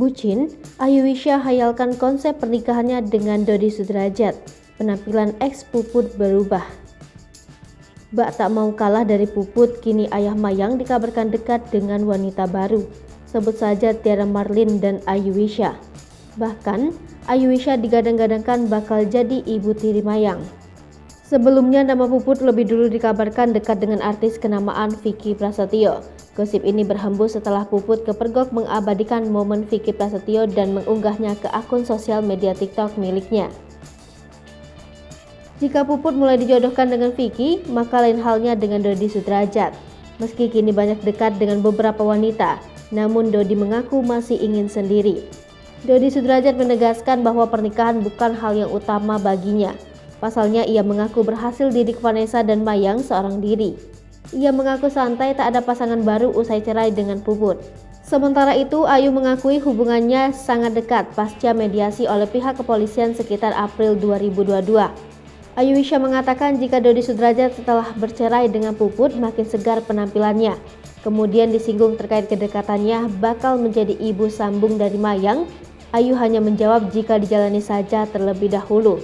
Bucin, Ayuwisha hayalkan konsep pernikahannya dengan Dodi Sudrajat. Penampilan ex Puput berubah. Bak tak mau kalah dari Puput, kini ayah Mayang dikabarkan dekat dengan wanita baru. Sebut saja Tiara Marlin dan Ayuwisha. Bahkan, Ayuwisha digadang-gadangkan bakal jadi ibu tiri Mayang. Sebelumnya nama Puput lebih dulu dikabarkan dekat dengan artis kenamaan Vicky Prasetyo. Gosip ini berhembus setelah Puput kepergok mengabadikan momen Vicky Prasetyo dan mengunggahnya ke akun sosial media TikTok miliknya. Jika Puput mulai dijodohkan dengan Vicky, maka lain halnya dengan Dodi Sudrajat. Meski kini banyak dekat dengan beberapa wanita, namun Dodi mengaku masih ingin sendiri. Dodi Sudrajat menegaskan bahwa pernikahan bukan hal yang utama baginya. Pasalnya ia mengaku berhasil didik Vanessa dan Mayang seorang diri. Ia mengaku santai tak ada pasangan baru usai cerai dengan Puput. Sementara itu, Ayu mengakui hubungannya sangat dekat pasca mediasi oleh pihak kepolisian sekitar April 2022. Ayuwisha mengatakan jika Dodi Sudrajat setelah bercerai dengan Puput makin segar penampilannya. Kemudian disinggung terkait kedekatannya bakal menjadi ibu sambung dari Mayang. Ayu hanya menjawab jika dijalani saja terlebih dahulu.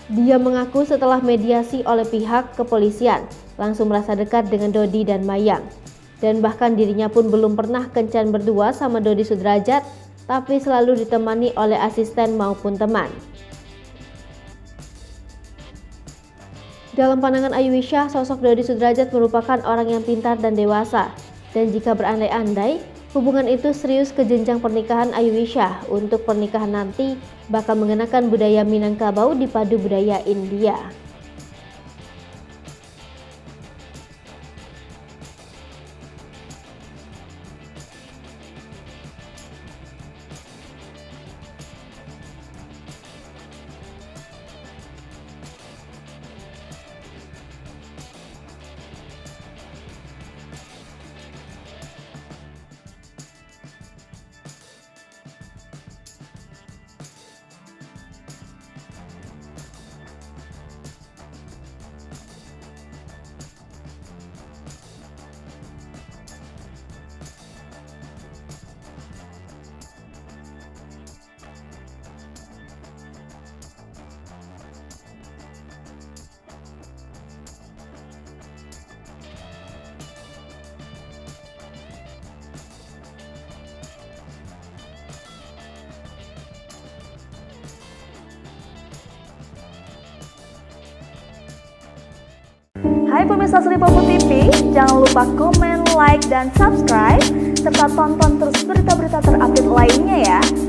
Dia mengaku setelah mediasi oleh pihak kepolisian langsung merasa dekat dengan Dodi dan Mayang. Dan bahkan dirinya pun belum pernah kencan berdua sama Dodi Sudrajat, tapi selalu ditemani oleh asisten maupun teman. Dalam pandangan Ayuwisha, sosok Dodi Sudrajat merupakan orang yang pintar dan dewasa. Dan jika berandai-andai, hubungan itu serius ke jenjang pernikahan, Ayuwisha untuk pernikahan nanti bakal mengenakan budaya Minangkabau dipadu budaya India. Hai pemirsa Sri Popo TV, jangan lupa komen, like, dan subscribe, serta tonton terus berita-berita terupdate lainnya ya.